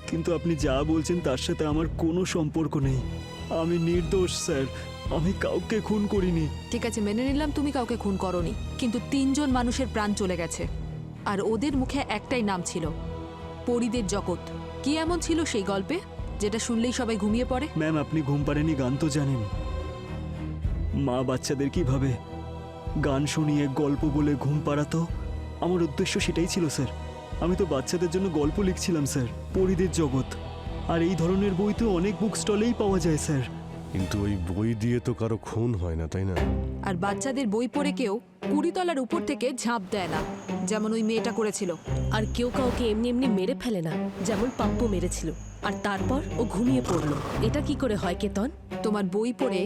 কিন্তু আপনি যা বলছেন তার সাথে আমার কোনো সম্পর্ক নেই। আমি নির্দোষ স্যার, আমি কাউকে খুন করিনি। ঠিক আছে, মেনে নিলাম তুমি কাউকে খুন করনি, কিন্তু 3 জন মানুষের প্রাণ চলে গেছে, আর ওদের মুখে একটাই নাম ছিল, পরীদের জগৎ। কি এমন ছিল সেই গল্পে যেটা শুনলেই সবাই ঘুমিয়ে পড়ে? ম্যাম, আপনি ঘুম পাড়েনি গান তো জানেন। মা বাচ্চাদের কিভাবে গান শুনিয়ে গল্প বলে ঘুম পাড়াতো, আমার উদ্দেশ্য সেটাই ছিল স্যার। আমি তো বাচ্চাদের জন্য গল্প লিখছিলাম স্যার, পরীদের জগৎ। আর এই ধরনের বই তো অনেক বুক স্টলেই পাওয়া যায় স্যার। কিন্তু ওই বই দিয়ে তো কারো খুন হয় না, তাই না? আর বাচ্চাদের বই পড়ে কেউ 20 তলার উপর থেকে ঝাঁপ দেয় না, যেমন ওই মেয়েটা করেছিল। আর কেউ কাউকে এমনি এমনি মেরে ফেলে না, যেমন পাপ্পু মেরেছিল, আর তারপর ও ঘুমিয়ে পড়লো। এটা কি করে হয় কেতন? তোমার বই পড়ে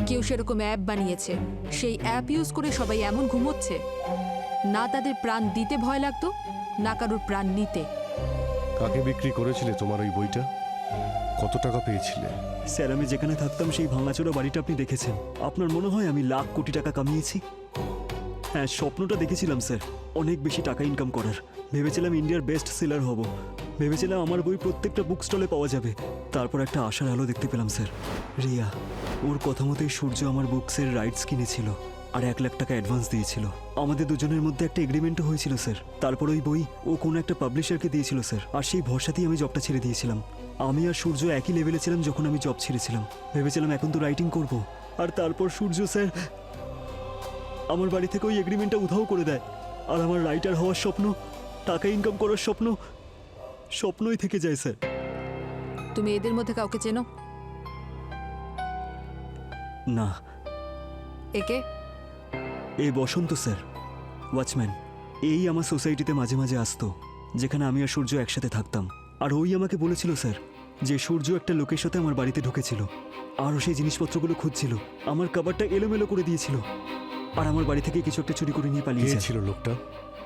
কেউ সেরকম অ্যাপ বানিয়েছে, সেই অ্যাপ ইউজ করে সবাই এমন ঘুমোচ্ছে, না তাদের প্রাণ দিতে ভয় লাগতো, না কারোর প্রাণ নিতে। কাকে বিক্রি করেছিলে তোমার ওই বইটা? কত টাকা পেয়েছিলে? স্যার, আমি যেখানে থাকতাম সেই ভাঙাচোরা বাড়িটা আপনি দেখেছেন। আপনার মনে হয় আমি লাখ কোটি টাকা কামিয়েছি? হ্যাঁ, স্বপ্নটা দেখেছিলাম স্যার, অনেক বেশি টাকা ইনকাম করার। ভেবেছিলাম ইন্ডিয়ার বেস্ট সেলার হব, ভেবেছিলাম আমার বই প্রত্যেকটা বুক স্টলে পাওয়া যাবে। তারপর একটা আশার আলো দেখতে পেলাম স্যার, রিয়া। ওর কথা মতোই সূর্য আমার বুকসের রাইটস কিনেছিল আর 1 লাখ টাকা অ্যাডভান্স দিয়েছিল। আমাদের দুজনের মধ্যে একটা এগ্রিমেন্টও হয়েছিল স্যার। তারপর ওই বই ও কোনো একটা পাবলিশারকে দিয়েছিল স্যার, আর সেই ভরসাতেই আমি জবটা ছেড়ে দিয়েছিলাম। আমি আর সূর্য একই লেভেলে ছিলাম যখন আমি জব ছেড়েছিলাম। ভেবেছিলাম এখন তো রাইটিং করব, আর তারপর সূর্য স্যার আমার বাড়ি থেকে ওই এগ্রিমেন্টটা উধাও করে দেয়, আর আমার রাইটার হওয়ার স্বপ্ন, টাকা ইনকাম করার স্বপ্ন, স্বপ্নই থেকে যায় স্যার। তুমি এদের মধ্যে কাউকে চেনো? না। একে? এই বসন্ত স্যার, ওয়াচম্যান। এই আমার সোসাইটিতে মাঝে মাঝে আসতো, যেখানে আমি আর সূর্য একসাথে থাকতাম। আর ওই আমাকে বলেছিল স্যার যে সূর্য একটা লোকের সাথে আমার বাড়িতে ঢুকেছিল, আরও সেই জিনিসপত্রগুলো খুঁজছিল, আমার কাবারটা এলোমেলো করে দিয়েছিল, আর আমার বাড়ি থেকে কিছু একটা চুরি করে নিয়ে কে পালিয়েছে। ছিল লোকটা?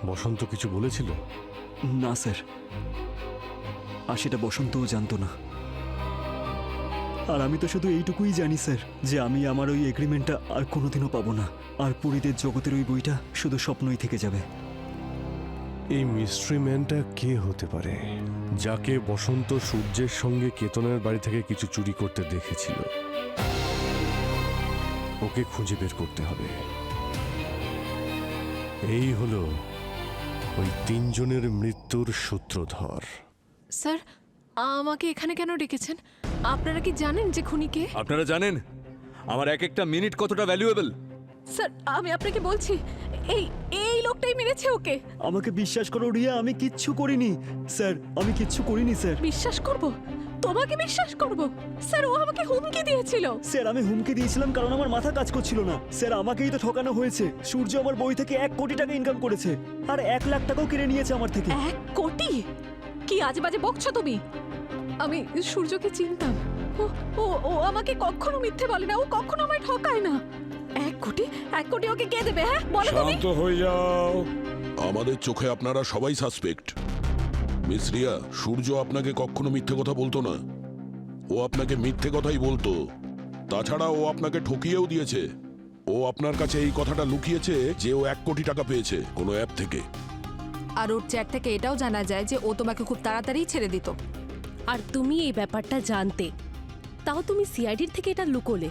বসন্ত কিছু বলেছিল? না স্যার, আর সেটা বসন্তও জানতো না। আর আমি তো শুধু এইটুকুই জানি স্যার যে আমি আমার ওই এগ্রিমেন্টটা আর কোনোদিনও পাবো না, আর পরিদের জগতের ওই বইটা শুধু স্বপ্নই থেকে যাবে। এই মিস্ট্রি ম্যানটা কে হতে পারে, যাকে বসন্ত সূর্যের সঙ্গে কেতনের বাড়ি থেকে কিছু চুরি করতে দেখেছিল? ওকে খুঁজে বের করতে হবে। এই হলো ওই তিনজনের মৃত্যুর সূত্রধর। স্যার, আমাকে এখানে কেন ডেকেছেন? আপনারা কি জানেন যে খুনি কে? আপনারা জানেন আমার এক একটা মিনিট কতটা ভ্যালুয়েবল? স্যার, আমি আপনাকে বলছি, এই এই লোকটাই মেরেছে ওকে। আমাকে বিশ্বাস করো রিয়া, আমি কিচ্ছু করিনি স্যার, আমি কিচ্ছু করিনি স্যার। বিশ্বাস করব? তোমাকে বিশ্বাস করব? স্যার, ও আমাকে হুমকি দিয়েছিল। স্যার, আমি হুমকি দিয়েছিলাম কারণ আমার মাথা কাজ করছিল না। স্যার, আমাকেই তো ঠকানো হয়েছে। সূর্য আমার বই থেকে 1 কোটি টাকা ইনকাম করেছে, আর 1 লাখ টাকাও কিনে নিয়েছে আমার থেকে। 1 কোটি? কি আজে বাজে বকছো তুমি? আমি সূর্যকে চিনতাম। ও ও ও আমাকে কখনো মিথ্যে বলে না, ও কখনো আমায় ঠকায় না। 1 কোটি? 1 কোটি ওকে কে দেবে? হ্যাঁ, বলো তুমি। শান্ত হয়ে যাও। আমাদের চোখে আপনারা সবাই সাসপেক্ট। মিস রিয়া, সূর্য আপনাকে কখনো মিথ্যে কথা বলতো না, ও আপনাকে মিথ্যে কথাই বলতো। তাছাড়া ও আপনাকে ঠকিয়েও দিয়েছে। ও আপনার কাছে এই কথাটা লুকিয়েছে যে ও 1 কোটি টাকা পেয়েছে কোনো অ্যাপ থেকে। আর ওর চ্যাট থেকে এটাও জানা যায় যে ও তোমাকে খুব তাড়াতাড়ি ছেড়ে দিত। আর তুমি এই ব্যাপারটা জানতে, তাও তুমি সিআইডির থেকে এটা লুকোলে।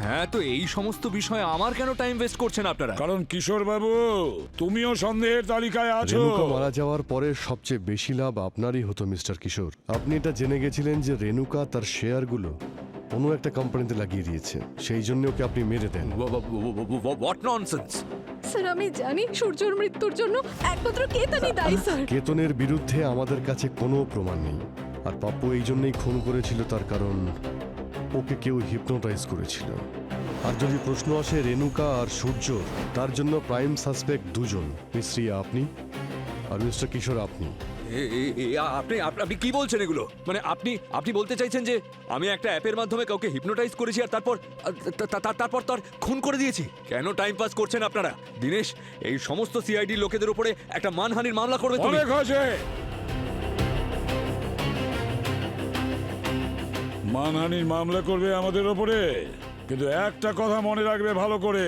হ্যাঁ, তো এই সমস্ত বিষয়ে আমার কেন টাইম ওয়েস্ট করছেন আপনারা? কারণ কিশোর বাবু, তুমিও সন্দেহের তালিকায় আছো। রেণুকা মারা যাওয়ার পরে সবচেয়ে বেশি লাভ আপনারই হতো মিস্টার কিশোর। আপনি এটা জেনে গেছিলেন যে রেণুকা তার শেয়ারগুলো কোনো একটা কোম্পানিতে লাগিয়ে দিয়েছে, সেই জন্য ওকে আপনি মেরে দেন। What nonsense! স্যার, আমি জানি সূর্যর মৃত্যুর জন্য একমাত্র কেতনই দায়ী স্যার। কেতনের বিরুদ্ধে আমাদের কাছে কোনো প্রমাণ নেই, আর পাপ্পু এই জন্যই খুন করেছিল, তার কারণ ওকে কেউ হিপনোটাইজ করেছিল। আর যদি প্রশ্ন আসে রেণুকা আর সূর্য, তার জন্য প্রাইম সাসপেক্ট দুজন, মিস রিয়া আপনি আর মিস্টার কিশোর আপনি। আপনি আপনি কি বলছেন এগুলো? মানে আপনি বলতে চাইছেন যে আমি একটা অ্যাপের মাধ্যমে কাউকে হিপনোটাইজ করেছি আর তারপর তার খুন করে দিয়েছি? কেন টাইম পাস করছেন আপনারা? দিনেশ, এই সমস্ত সিআইডি লোকেদের উপরে একটা মানহানির মামলা করবে তুমি। অনেক হয়েছে। মানহানির মামলা করবে আমাদের ওপরে, কিন্তু একটা কথা মনে রাখবে ভালো করে,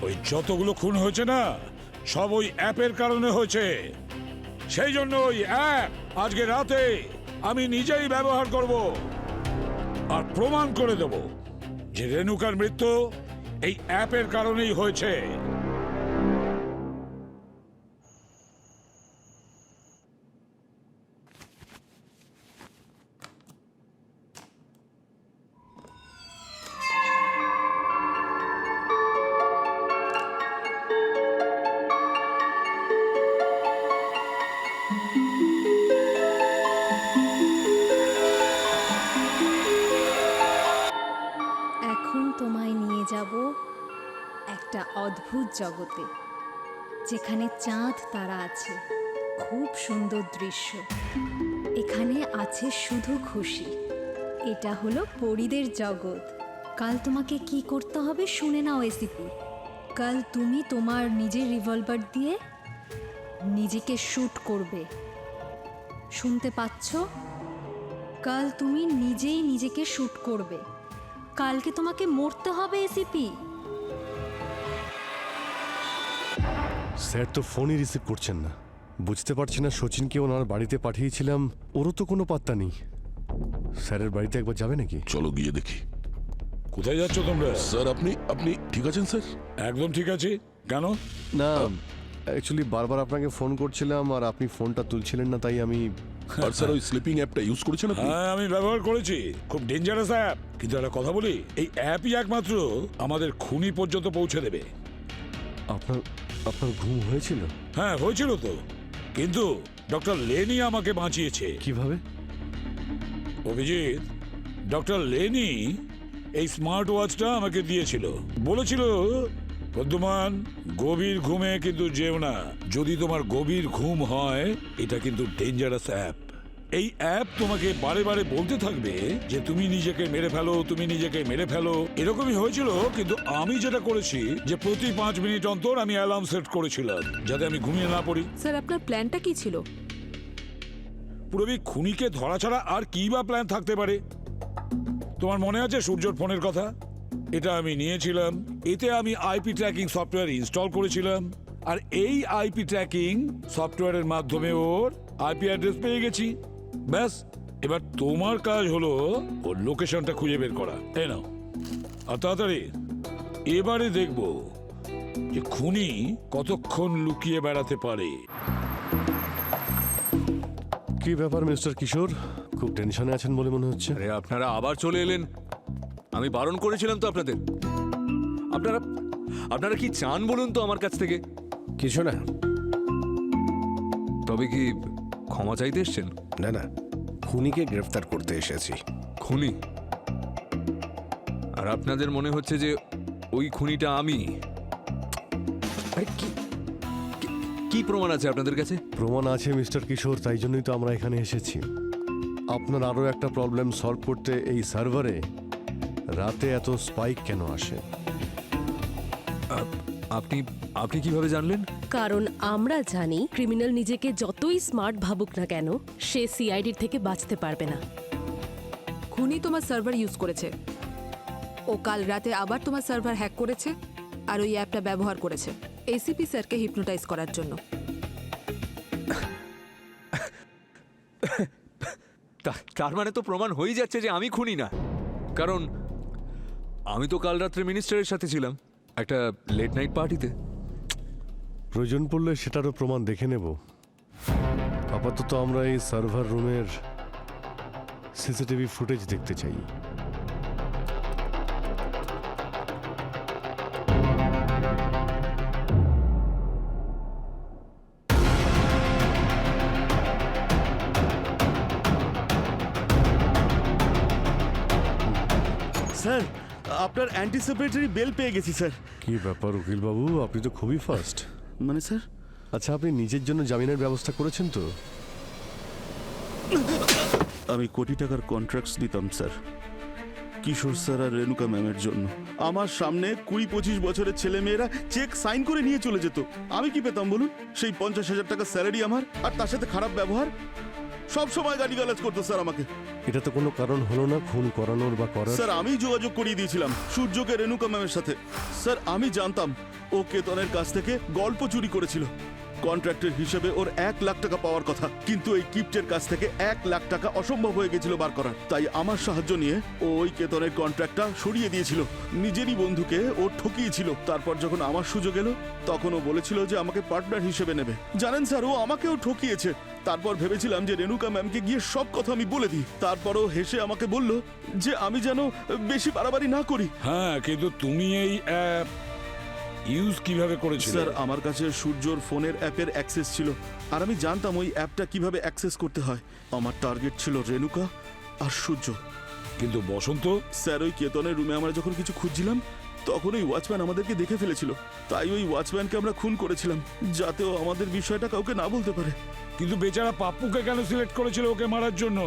ওই যতগুলো খুন হয়েছে না, সব ওই অ্যাপের কারণে হয়েছে। সেই জন্য ওই অ্যাপ আজকে রাতে আমি নিজেই ব্যবহার করব, আর প্রমাণ করে দেব যে রেণুকার মৃত্যু এই অ্যাপের কারণেই হয়েছে। এখন তোমায় নিয়ে যাব একটা অদ্ভুত জগতে, যেখানে চাঁদ তারা আছে, খুব সুন্দর দৃশ্য। এখানে আছে শুধু খুশি। এটা হলো পরীদের জগৎ। কাল তোমাকে কি করতে হবে শুনে নাও এসিপি। কাল তুমি তোমার নিজের রিভলভার দিয়ে নিজেকে শ্যুট করবে। শুনতে পাচ্ছ? কাল তুমি নিজেই নিজেকে শ্যুট করবে। কালকে তোমাকে মরতে হবে এসিপি। স্যার তো ফোনই রিসিভ করছেন না। বুঝতে পারছি না সচিনকে ওনার বাড়িতে পাঠিয়েছিলাম, ওরও তো কোনো পাত্তা নেই। স্যারের বাড়িতে একবার যাবে নাকি? চলো গিয়ে দেখি। কোথায় যাচ্ছ তোমরা? স্যার, আপনি ঠিক আছেন স্যার? একদম ঠিক আছে। কেন? না, অ্যাকচুয়ালি বারবার আপনাকে ফোন করছিলাম আর আপনি ফোনটা তুলছিলেন না, তাই আমি। আর স্যার, ওই স্লিপিং অ্যাপটা ইউজ করেছেন আপনি? হ্যাঁ, আমি ব্যবহার করেছি। খুব ডেঞ্জারাস অ্যাপ। কিন্তু একটা কথা বলি, এই অ্যাপই একমাত্র আমাদের খুনি পর্যন্ত পৌঁছে দেবে। আপনার আপনার ঘুম হয়েছিল? হ্যাঁ হয়েছিল তো, কিন্তু ডক্টর লেনি আমাকে বাঁচিয়েছে। কিভাবে? অভিজিৎ, ডক্টর লেনি এই স্মার্ট ওয়াচটা আমাকে দিয়েছিল, বলেছিল বর্ধমান গভীর ঘুমে কিন্তু যেও না। যদি তোমার গভীর ঘুম হয়, এটা কিন্তু ডেঞ্জারাস অ্যাপ। এই অ্যাপ তোমাকে বারে বারে বলতে থাকবে যে তুমি নিজেকে মেরে ফেলো, তুমি নিজেকে মেরে ফেলো। এরকমই হয়েছিল, কিন্তু আমি যেটা করেছি যে প্রতি 5 মিনিট অন্তর আমি অ্যালার্ম সেট করেছিলাম যাতে আমি ঘুমিয়ে না পড়ি। স্যার আপনার প্ল্যানটা কি ছিল? পুরবি, খুনিকে ধরা ছাড়া আর কি বা প্ল্যান থাকতে পারে? তোমার মনে আছে সূর্যর ফোনের কথা? এটা আমি নিয়েছিলাম, এতে আমি আইপি ট্র্যাকিং সফটওয়্যার ইনস্টল করেছিলাম, আর এই আইপি ট্র্যাকিং সফটওয়্যারের মাধ্যমে ওর আইপি অ্যাড্রেস পেয়ে গেছি। ব্যাস, এবার তোমার কাজ হলো ওর লোকেশনটা খুঁজে বের করা। এই নাও, আর তাড়াতাড়ি। এবারে দেখব যে খুনি কতক্ষণ লুকিয়ে বেড়াতে পারে। কি ব্যাপার মিস্টার কিশোর, খুব টেনশনে আছেন বলে মনে হচ্ছে। আরে আপনারা আবার চলে এলেন, আমি বারণ করেছিলাম তো আপনাদের। আপনারা আপনারা কি চান বলুন তো আমার কাছ থেকে? কিছু না। তবে কি ক্ষমা চাইতে এসছেন? না না, খুনিকে গ্রেফতার করতে এসেছি। খুনি? আর আপনাদের মনে হচ্ছে যে ওই খুনিটা আমি? আরে কি প্রমাণ আছে আপনাদের কাছে? প্রমাণ আছে মিস্টার কিশোর, তাই জন্যই তো আমরা এখানে এসেছি। আপনার আরও একটা প্রবলেম সলভ করতে এই সার্ভারে রাতে এত স্পাইক কেন আসে? আপনি আপনি কিভাবে জানলেন? কারণ আমরা জানি ক্রিমিনাল নিজেকে যতই স্মার্ট ভাবুক না কেন, সে সিআইডির থেকে বাঁচতে পারবে না। খুনি তোমার সার্ভার ইউজ করেছে। ও কাল রাতে আবার তোমার সার্ভার হ্যাক করেছে আর ওই অ্যাপটা ব্যবহার করেছে এসিপি স্যারকে হিপনোটাইজ করার জন্য। তার মানে তো প্রমাণ হয়ে যাচ্ছে যে আমি খুনি না, কারণ আমি তো কাল রাত্রে মিনিস্টারের সাথে ছিলাম একটা লেট নাইট পার্টিতে। প্রয়োজন পড়লে সেটারও প্রমাণ দেখে নেব। আপাতত আমরা এই সার্ভার রুমের সিসিটিভি ফুটেজ দেখতে চাই। স্যার, আপনার অ্যান্টিসিপেটরি বেল পেয়ে গেছি স্যার। কি ব্যাপার উকিল বাবু, আপনি তো খুবই ফাস্ট। মানে স্যার? আচ্ছা, আপনি নিজের জন্য জামিনের ব্যবস্থা করেছেন তো? আমি কোটি টাকার কন্ট্রাক্টস দিতাম স্যার, কিশোর স্যার আর রেণুকা ম্যামের জন্য। আমার সামনে 20-25 বছরের ছেলে মেয়েরা চেক সাইন করে নিয়ে চলে যেত। আমি কি পেতাম বলুন? সেই 50,000 টাকা স্যালারি আমার, আর তার সাথে খারাপ ব্যবহার। সব সময় গালিগালাজ করতো স্যার আমাকে। এটা তো কোনো কারণ হলো না খুন করানোর বা করার। স্যার, আমি যোগাযোগ করিয়ে দিয়েছিলাম সূর্যকে রেণুকা ম্যামের সাথে। স্যার, আমি জানতাম ও কেতনের কাছ থেকে গল্প চুরি করেছিল। কন্ট্রাক্টের হিসেবে ওর 1 লাখ টাকা পাওয়ার কথা, কিন্তু এই কিপ্টের কাছ থেকে 1 লাখ টাকা অসম্ভব হয়ে গেছিল বার করার। তাই আমার সাহায্য নিয়ে ও ওই কেতনের কন্ট্রাক্টটা সরিয়ে দিয়েছিল। নিজেরই বন্ধুকে ও ঠকিয়েছিল। তারপর যখন আমার সুযোগ এলো, তখন ও বলেছিল যে আমাকে পার্টনার হিসেবে নেবে। জানেন স্যার, ও আমাকেও ঠকিয়েছে। তারপর ভেবেছিলাম যে রেণুকা ম্যামকে গিয়ে সব কথা আমি বলে দিই। তারপরও হেসে আমাকে বলল যে আমি যেন বেশি বাড়াবাড়ি না করি। হ্যাঁ, কিন্তু তুমি এই অ্যাপ ইউজ কিভাবে করেছিলে? স্যার, আমার কাছে সূর্যর ফোনের অ্যাপের অ্যাক্সেস ছিল, আর আমি জানতাম ওই অ্যাপটা কিভাবে অ্যাক্সেস করতে হয়। আমার টার্গেট ছিল রেণুকা আর সূর্য। কিন্তু বসন্ত? স্যার, ওই কেতনের রুমে আমরা যখন কিছু খুঁজছিলাম, তখন ওই ওয়াচম্যান আমাদেরকে দেখে ফেলেছিল। তাই ওই ওয়াচম্যানকে আমরা খুন করেছিলাম, যাতে ও আমাদের বিষয়টা কাউকে না বলতে পারে। কিন্তু বেচারা পাপ্পুকে কেন সিলেক্ট করেছিল ওকে মারার জন্য?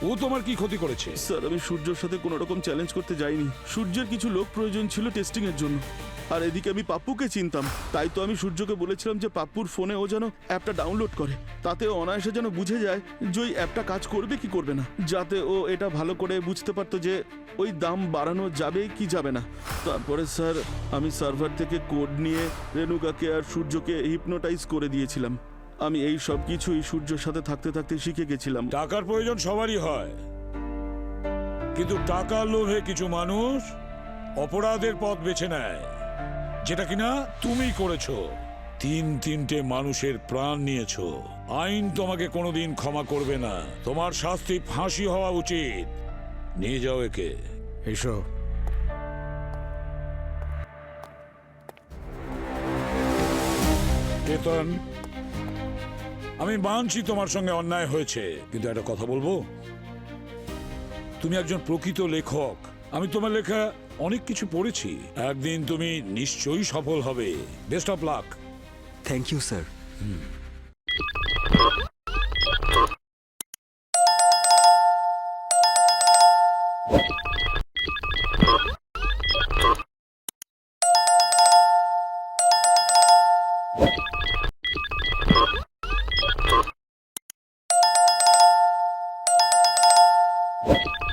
ও তোমার কি ক্ষতি করেছে? স্যার, আমি সূর্যর সাথে কোনো রকম চ্যালেঞ্জ করতে যাইনি। সূর্যের কিছু লোক প্রয়োজন ছিল টেস্টিং এর জন্য, আর এদিকে আমি পাপ্পুকে চিনতাম। তাই তো আমি সূর্যকে বলেছিলাম যে পাপ্পুর ফোনে ও যেন অ্যাপটা ডাউনলোড করে, তাতে অনায়াসে যেন বুঝে যায় যে ওই অ্যাপটা কাজ করবে কি করবে না, যাতে ও এটা ভালো করে বুঝতে পারতো যে ওই দাম বাড়ানো যাবে কি যাবে না। তারপরে স্যার, আমি সার্ভার থেকে কোড নিয়ে রেণুকাকে আর সূর্যকে হিপনোটাইজ করে দিয়েছিলাম। আমি এই সব কিছুই সূর্যের সাথে থাকতে থাকতে শিখে গেছিলাম। টাকার প্রয়োজন সবারই হয়, কিন্তু টাকার লোভে কিছু মানুষ অপরাধের পথ বেছে নেয়, যেটা কিনা তুমি করেছো। 3-3টে মানুষের প্রাণ নিয়েছো। আইন তোমাকে কোনোদিন ক্ষমা করবে না। তোমার শাস্তি ফাঁসি হওয়া উচিত। নিয়ে যাও একে। এসো। কেতন, আমি মানছি তোমার সঙ্গে অন্যায় হয়েছে, কিন্তু একটা কথা বলবো, তুমি একজন প্রকৃত লেখক। আমি তোমার লেখা অনেক কিছু পড়েছি। একদিন তুমি নিশ্চয়ই সফল হবে। Best of luck. Thank you sir. What?